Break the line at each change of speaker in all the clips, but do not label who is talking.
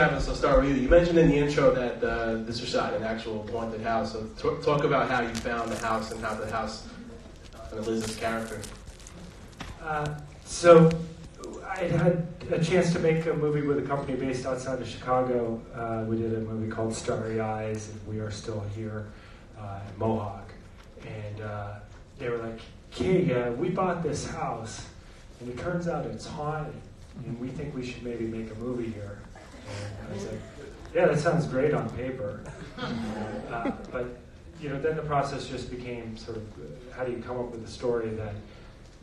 Travis, I'll start with you. You mentioned in the intro that this was shot in an actual haunted house. So talk about how you found the house and how the house and Liz's character.
So I had a chance to make a movie with a company based outside of Chicago. We did a movie called Starry Eyes, and We Are Still Here in Mohawk. And they were like, "Hey, we bought this house, and it turns out it's haunted, and we think we should maybe make a movie here." And I was like, "Yeah, that sounds great on paper." But then the process just became sort of, how do you come up with a story that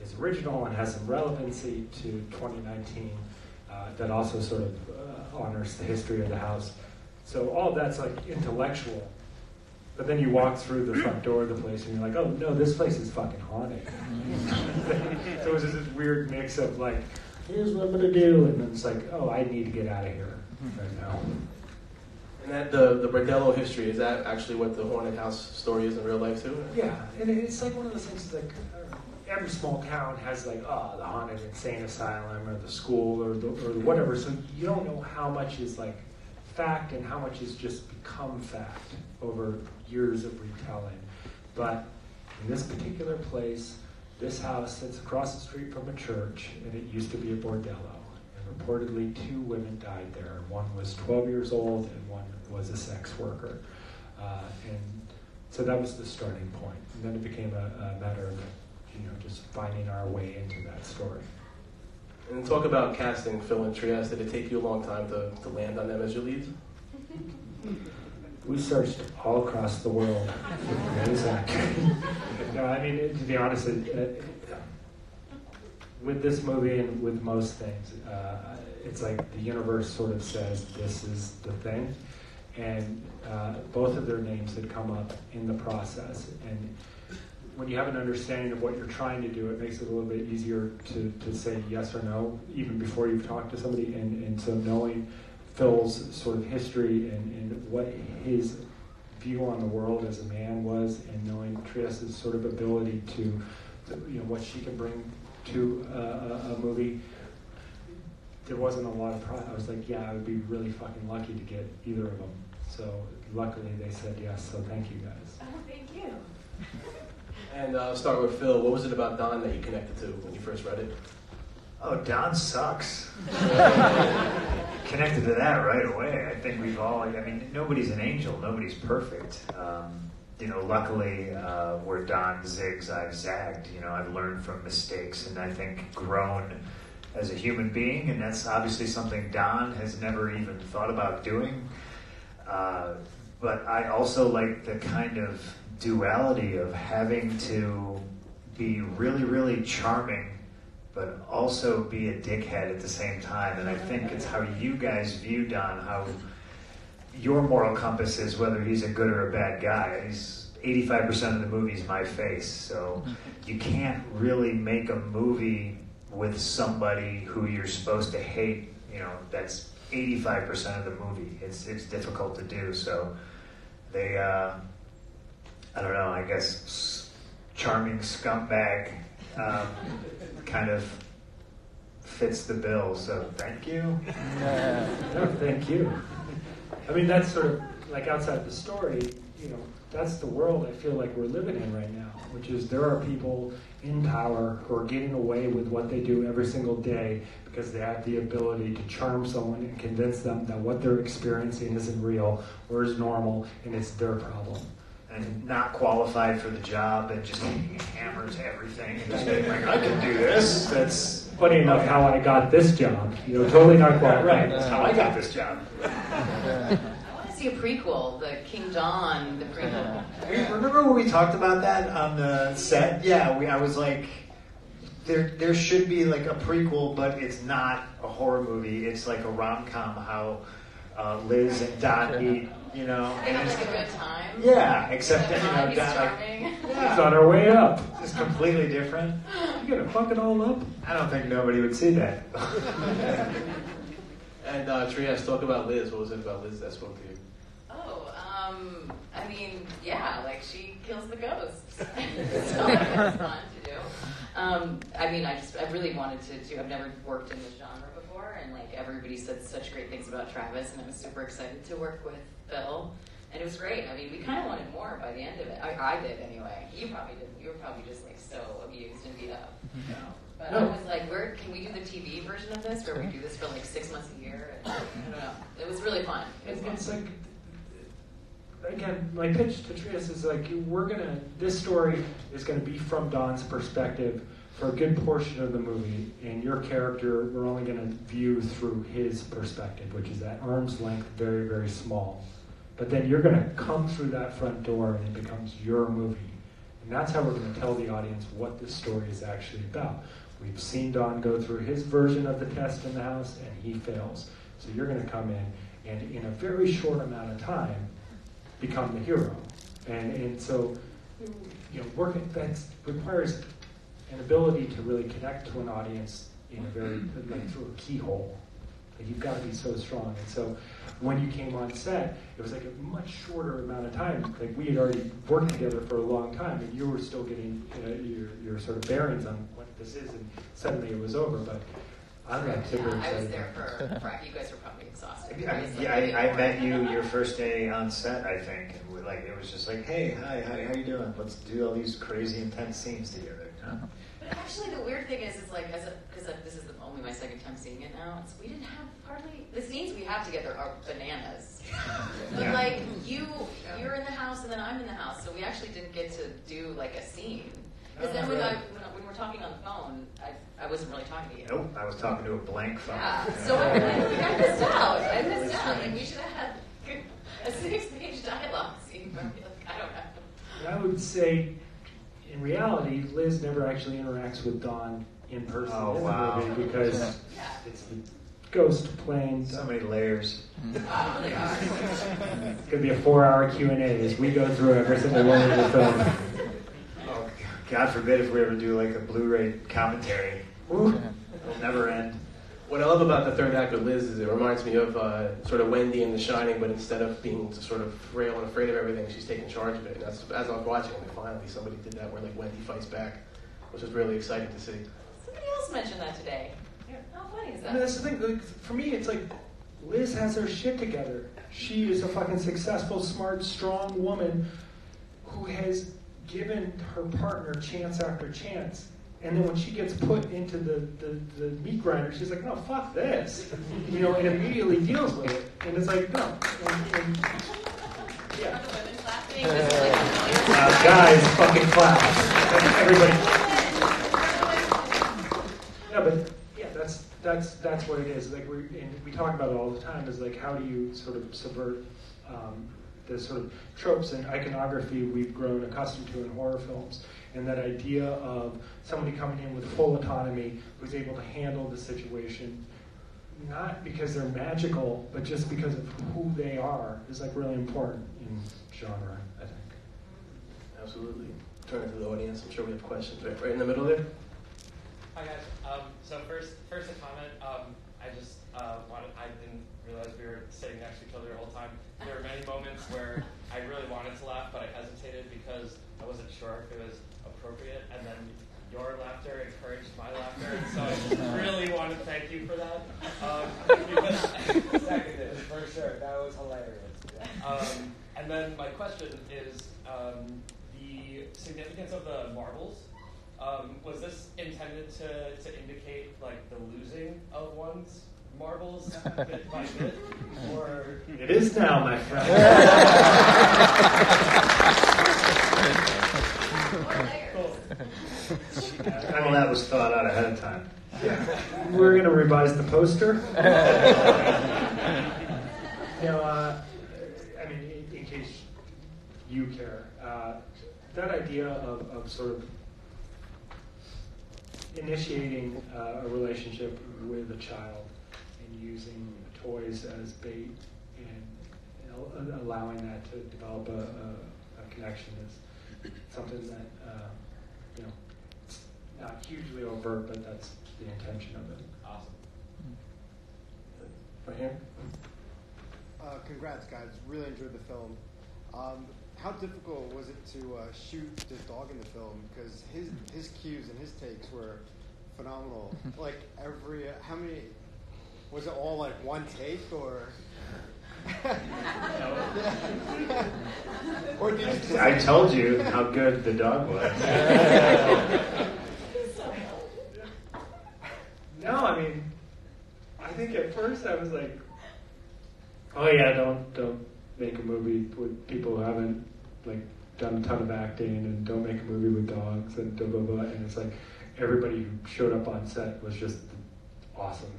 is original and has some relevancy to 2019, that also sort of honors the history of the house. So all of that's like intellectual. But then you walk through the front door of the place and you're like, oh no, this place is fucking haunted. So it was just this weird mix of like, here's what I'm gonna do, and then it's like, oh, I need to get out of here right now.
And that the Bordello history, is that actually what the haunted house story is in real life too?
Yeah, and it's like one of those things like, every small town has like, the haunted insane asylum or the school or the whatever. So you don't know how much is like fact and how much has just become fact over years of retelling. But in this particular place, this house sits across the street from a church, and it used to be a bordello. And reportedly 2 women died there. One was 12 years old and one was a sex worker. And so that was the starting point. And then it became a matter of just finding our way into that story.
And then talk about casting Phil and Trieste. Did it take you a long time to land on them as your leads?
We searched all across the world for those actors. No, I mean, to be honest, with this movie and with most things, it's like the universe sort of says, this is the thing. And both of their names had come up in the process. And when you have an understanding of what you're trying to do, it makes it a little bit easier to say yes or no, even before you've talked to somebody. And so knowing Phil's sort of history and what his view on the world as a man was, and knowing Trieste's sort of ability to, what she can bring to a movie, there wasn't a lot of I was like, yeah, I would be really fucking lucky to get either of them. So luckily they said yes, so thank you guys.
Oh, thank you.
And I'll start with Phil. What was it about Don that you connected to when you first read it?
Oh, Don sucks. Connected to that right away. I think we've all, nobody's an angel, nobody's perfect. Luckily, where Don zigs, I've zagged. I've learned from mistakes and I think grown as a human being, and that's obviously something Don has never even thought about doing. But I also like the kind of duality of having to be really, really charming, but also be a dickhead at the same time. And I think it's how you guys view Don, how your moral compass is, whether he's a good or a bad guy. He's 85% of the movie's my face, so you can't really make a movie with somebody who you're supposed to hate. That's 85% of the movie. It's difficult to do. So they, I don't know, I guess charming scumbag kind of fits the bill. So thank you.
No, thank you. I mean, that's sort of like outside the story, that's the world I feel like we're living in right now, which is there are people in power who are getting away with what they do every single day because they have the ability to charm someone and convince them that what they're experiencing isn't real or is normal and it's their problem.
And not qualified for the job and just hammers everything and just being like, I can do this. That's
funny enough how I got this job. Totally not qualified.
Right, that's how I got this job.
I want to see a prequel, the King John, the prequel.
Remember when we talked about that on the set? Yeah, I was like, there should be like a prequel, but it's not a horror movie. It's like a rom-com, how Liz and Don meet.
They have like a good time.
Yeah, except that,
he's charming.
It's on our way up.
It's completely different.
You gonna fuck it all up?
I don't think nobody would see that.
And Trieste, talk about Liz. What was it about Liz that spoke to you?
She kills the ghosts. So that's fun to do. I really wanted to. I've never worked in this genre before, and like everybody said such great things about Travis, and I was super excited to work with Phil, and it was great. I mean, we kind of wanted more by the end of it. I did anyway. You probably didn't. You were probably just like so abused and beat up. But I was like, where can we do the TV version of this, where we do this for like 6 months a year? And, I don't know. It was really fun.
It's like, again, my pitch to Trias is like, this story is gonna be from Don's perspective for a good portion of the movie, and your character, we're only gonna view through his perspective, which is at arm's length, very, very small. But then you're gonna come through that front door and it becomes your movie. And that's how we're gonna tell the audience what this story is actually about. We've seen Don go through his version of the test in the house, and he fails. So you're gonna come in, and in a very short amount of time, become the hero. And so, working, that requires an ability to really connect to an audience in a very, like through a keyhole. Like you've got to be so strong. And so when you came on set, it was like a much shorter amount of time. Like we had already worked together for a long time, and you were still getting your sort of bearings on what this is, and suddenly it was over. But I'm not super excited.
I was there for you guys were probably exhausted.
I met you your first day on set, I think. And it was just like, hey, hi, how you doing? Let's do all these crazy intense scenes together.
But actually, the weird thing is like, because this is only my second time seeing it now, we didn't have hardly, the scenes we have together are bananas. But like, you're in the house and then I'm in the house, so we actually didn't get to do like a scene. Because then when we're talking on the phone, I wasn't really talking to you.
Nope, I was talking to a blank phone.
Yeah, so I missed out. Like, we should have had a 6-page dialogue scene. Like, I don't know.
And I would say, in reality, Liz never actually interacts with Don in person in the movie because it's the ghost playing.
So many layers.
They are.
It's going to be a 4-hour Q&A as we go through every single one of the film.
Oh, God forbid if we ever do like a Blu-ray commentary. It'll never end.
What I love about the third act with Liz is it reminds me of sort of Wendy in The Shining, but instead of being sort of frail and afraid of everything, she's taking charge of it. And that's, as I was watching it, finally somebody did that where like Wendy fights back, which is really exciting to see.
Somebody else mentioned that today. Yeah. How funny is that?
I mean, that's the thing. Like, for me, it's like Liz has her shit together. She is a fucking successful, smart, strong woman who has given her partner chance after chance. And then when she gets put into the meat grinder, she's like, no, fuck this. And immediately deals with it. And it's like, no. Yeah. Guys, fucking clap. Everybody. Yeah, but that's what it is. Like we talk about it all the time. Is like, how do you sort of subvert the sort of tropes and iconography we've grown accustomed to in horror films? And that idea of somebody coming in with full autonomy who's able to handle the situation, not because they're magical, but just because of who they are, is like really important in genre, I think.
Absolutely. Turn it to the audience. I'm sure we have questions. Right in the middle there.
Hi guys. So first a comment. I didn't realize we were sitting next to each other the whole time. There were many moments where I really wanted to laugh, but I hesitated because I wasn't sure if it was appropriate, and then your laughter encouraged my laughter, and so I really want to thank you for that.
Seconded, for sure. That was hilarious.
And then my question is the significance of the marbles. Was this intended to indicate like the losing of one's marbles bit by bit, or
it is now, my friend.
All that was thought out ahead of time.
Yeah. We're going to revise the poster. In case you care, that idea of sort of initiating a relationship with a child and using toys as bait and allowing that to develop a connection is something that it's not hugely overt, but that's the intention of it.
awesome?
Right here.
Congrats, guys. Really enjoyed the film. How difficult was it to shoot the dog in the film? Because his cues and his takes were phenomenal. Like how many Was it all like one take, or? Or did you just,
I told you how good the dog was.
No, I mean, I think at first I was like, oh yeah, don't make a movie with people who haven't like done a ton of acting, and don't make a movie with dogs, and blah blah blah. And it's like everybody who showed up on set was just awesome,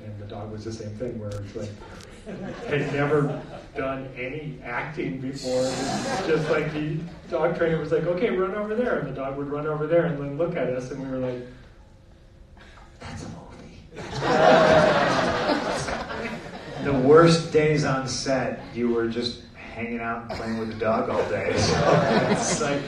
and the dog was the same thing, where it's like had never done any acting before. It's just like the dog trainer was like, okay, run over there, and the dog would run over there and then look at us, and we were like, that's a movie.
The worst days on set, you were just hanging out and playing with the dog all day. So it's like,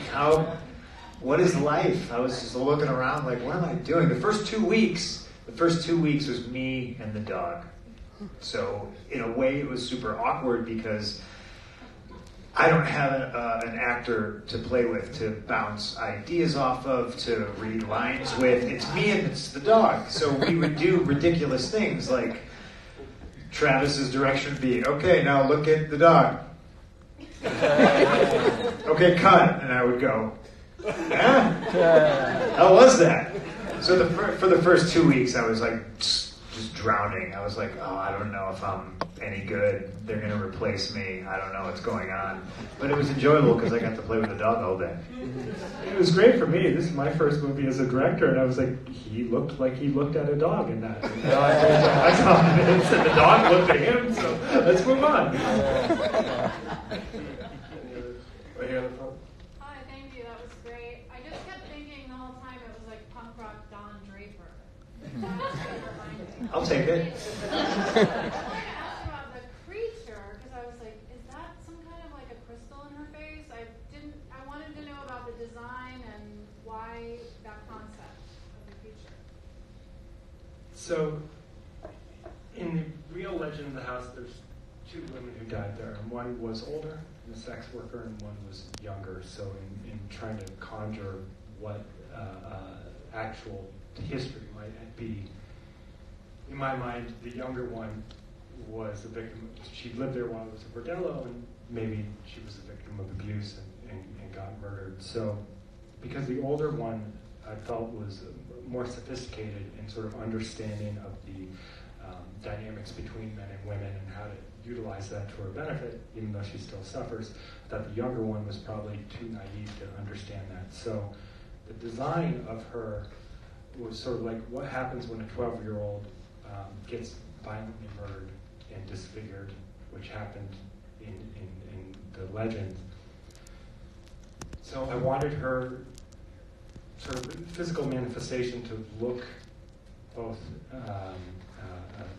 what is life? I was just looking around like, what am I doing? The first 2 weeks was me and the dog. So in a way it was super awkward because I don't have an actor to play with, to bounce ideas off of, to read lines with. It's me and it's the dog. So we would do ridiculous things like Travis's direction would be, okay, now look at the dog. Okay, cut. And I would go, how was that? So for the first 2 weeks, I was like just drowning. I was like, oh, I don't know if I'm any good. They're going to replace me. I don't know what's going on. But it was enjoyable because I got to play with the dog all day.
It was great for me. This is my first movie as a director, and I was like, he looked like he looked at a dog in that. And I had confidence, and the dog looked at him, so let's move on.
Right here in the front.
Hi, thank you. That was great. I just kept thinking the whole time it was like punk rock Don Draper. That's what it reminded me.
I'll take it.
I wanted to ask about the creature because I was like, is that some kind of like a crystal in her face? I wanted to know about the design and why that concept of the creature.
So, in the real legend of the house, there's 2 women who died there. And one was older, a sex worker, and one was younger. So in trying to conjure what actual history might be, in my mind, the younger one was a victim. She lived there while it was a bordello, and maybe she was a victim of abuse and got murdered. So because the older one I felt was more sophisticated in sort of understanding of the dynamics between men and women and how to utilize that to her benefit, even though she still suffers, I thought the younger one was probably too naive to understand that. So the design of her was sort of like what happens when a 12-year-old gets violently murdered and disfigured, which happened in the legend. So I wanted her sort of physical manifestation to look both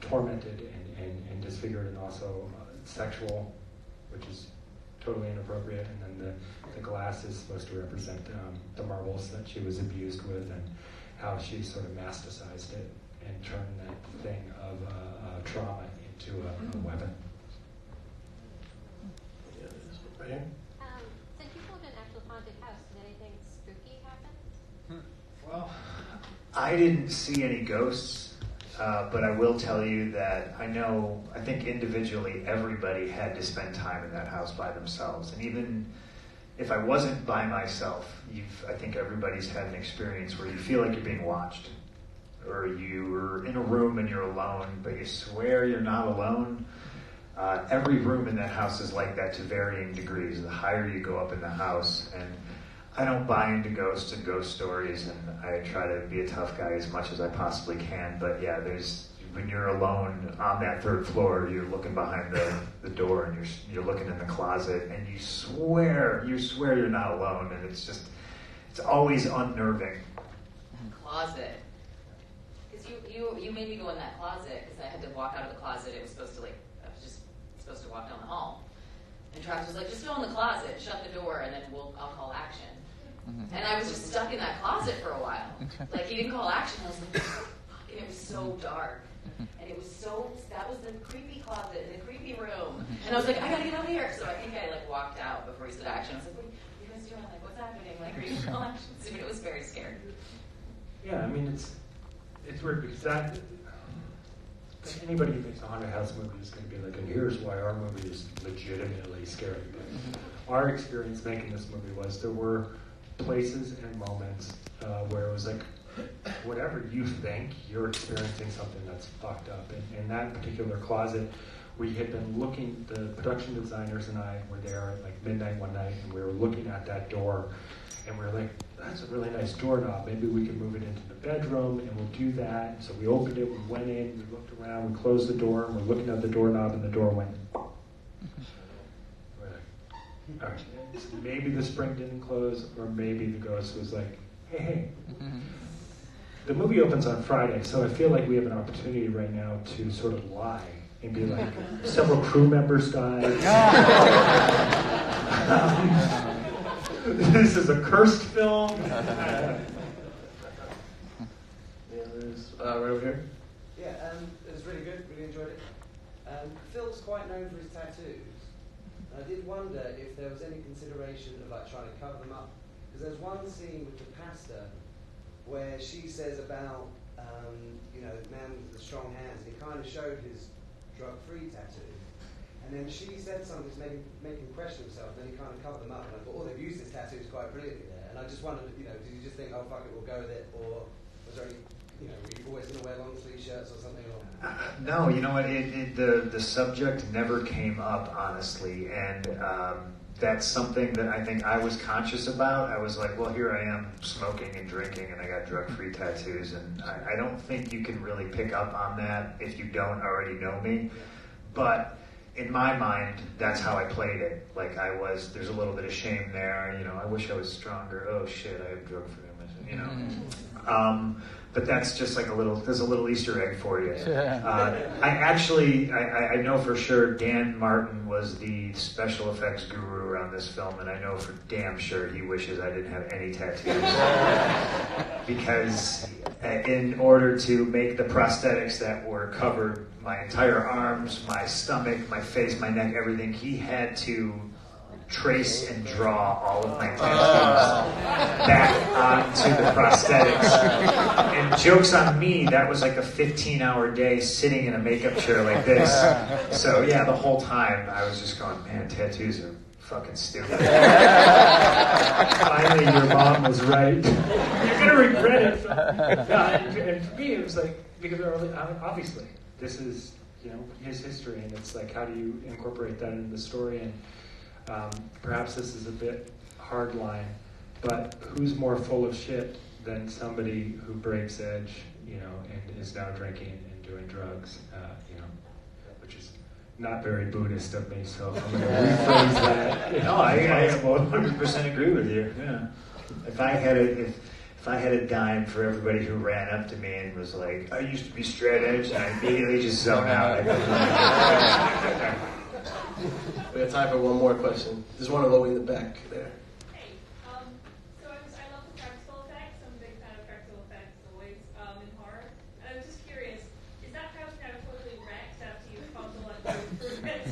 tormented and disfigured, and also sexual, which is totally inappropriate. And then the glass is supposed to represent the marbles that she was abused with, and how she sort of masticized it and turned that thing of trauma into a weapon.
Yeah, this one right here.
Since you lived in an actual haunted house, did anything spooky happen?
Well, I didn't see any ghosts, but I will tell you that I think individually everybody had to spend time in that house by themselves. And even if I wasn't by myself, I think everybody's had an experience where you feel like you're being watched. Or you're in a room and you're alone, but you swear you're not alone. Every room in that house is like that to varying degrees. The higher you go up in the house, and I don't buy into ghosts and ghost stories, and I try to be a tough guy as much as I possibly can. But yeah, when you're alone on that 3rd floor, you're looking behind the door, and you're looking in the closet, and you swear you're not alone, and it's always unnerving.
Closet. Because you made me go in that closet because I had to walk out of the closet. I was just supposed to walk down the hall. And Travis was like, just go in the closet, shut the door, and then I'll call action. Mm-hmm. And I was just stuck in that closet for a while. Like, he didn't call action. I was like, fuck, and it was so dark. And that was the creepy closet in the creepy room. And I was like, I gotta get out of here. So I think I walked out before he said action. I was like, what are you guys doing? Like, what's happening? Like, are you gonna call action soon? It was very scary.
Yeah, I mean, it's weird because that Anybody who makes a haunted house movie is going to be like, and here's why our movie is legitimately scary. But our experience making this movie was there were places and moments where it was like, whatever you think, you're experiencing something that's fucked up. And in that particular closet, we had been looking, the production designers and I were there at like midnight one night, and we were looking at that door, and we were like, that's a really nice doorknob. Maybe we can move it into the bedroom, and we'll do that. So we opened it, we went in, we looked around, we closed the door, and we're looking at the doorknob, and the door went. We're like, all right, maybe the spring didn't close, or maybe the ghost was like, hey. The movie opens on Friday, so I feel like we have an opportunity right now to sort of lie and be like, several crew members died. This is a cursed film.
Yeah, there's right over here.
Yeah, it was really good. Really enjoyed it. Phil's quite known for his tattoos. And I did wonder if there was any consideration of like trying to cover them up, because there's one scene with the pastor where she says about the man with the strong hands, and he kind of showed his drug-free tattoo. And then she said something to make him question himself, and then he kind of covered them up. And I thought, they've used this tattoos quite brilliantly there. And I just wondered, did you just think, oh, fuck it, we'll go with it? Or was there any, were you always going to wear long-sleeve shirts or something? Or?
No, you know what, the subject never came up, honestly. And that's something that I think I was conscious about. I was like, well, here I am smoking and drinking, and I got drug-free tattoos. And I don't think you can really pick up on that if you don't already know me. But in my mind, that's how I played it. Like there's a little bit of shame there. I wish I was stronger. Oh shit, I have drug-free. But that's just like there's a little Easter egg for you. I know for sure Dan Martin was the special effects guru around this film, and I know for damn sure he wishes I didn't have any tattoos. Because in order to make the prosthetics that were covered my entire arms, my stomach, my face, my neck, everything, he had to trace and draw all of my tattoos back onto the prosthetics. And joke's on me, that was like a 15-hour day sitting in a makeup chair like this. So yeah, the whole time I was just going, man, tattoos are fucking stupid.
Finally, your mom was right. You're gonna regret it. And for me, it was like, because obviously this is his history, and it's like, how do you incorporate that into the story? And perhaps this is a bit hard line, but who's more full of shit than somebody who breaks edge, and is now drinking and doing drugs, which is not very Buddhist of me, so I'm going to rephrase that.
No, I 100% agree with you. Yeah. If I had a dime for everybody who ran up to me and was like, I used to be straight edge, and I immediately just zone out.
We have time for one more question. There's one all the way in the back there.
Hey, so I love the practical effects. I'm a big fan of practical effects always in horror. And I was just curious, is that house now totally wrecked after you've pumped a lot of improvements?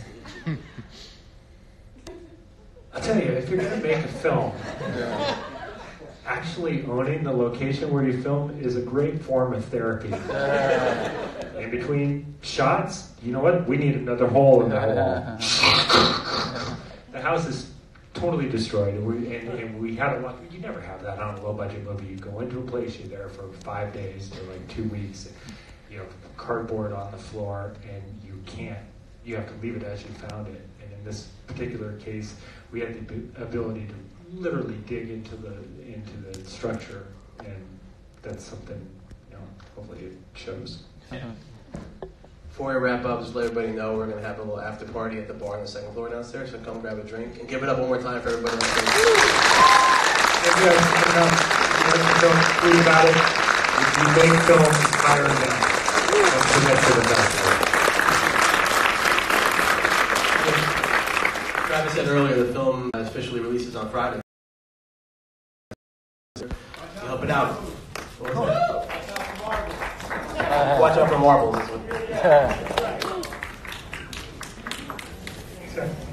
I'll tell you, if you're going to make a film, actually owning the location where you film is a great form of therapy. In between shots, you know what? We need another hole in the wall. The house is totally destroyed, and we had a lot. You never have that on a low-budget movie. You go into a place, you're there for 5 days or like 2 weeks, and, cardboard on the floor, and you have to leave it as you found it. And in this particular case, we had the ability to literally dig into the structure, and that's something, hopefully it shows.
Yeah. Before we wrap up, just let everybody know we're going to have a little after party at the bar on the second floor downstairs, so come grab a drink. And give it up one more time for everybody else.
If you guys coming up, don't tweet about it. If you make films, hire them. Don't forget to the festival.
Travis said earlier, the film officially releases on Friday. Help it out. Watch out for marbles.
Exactly.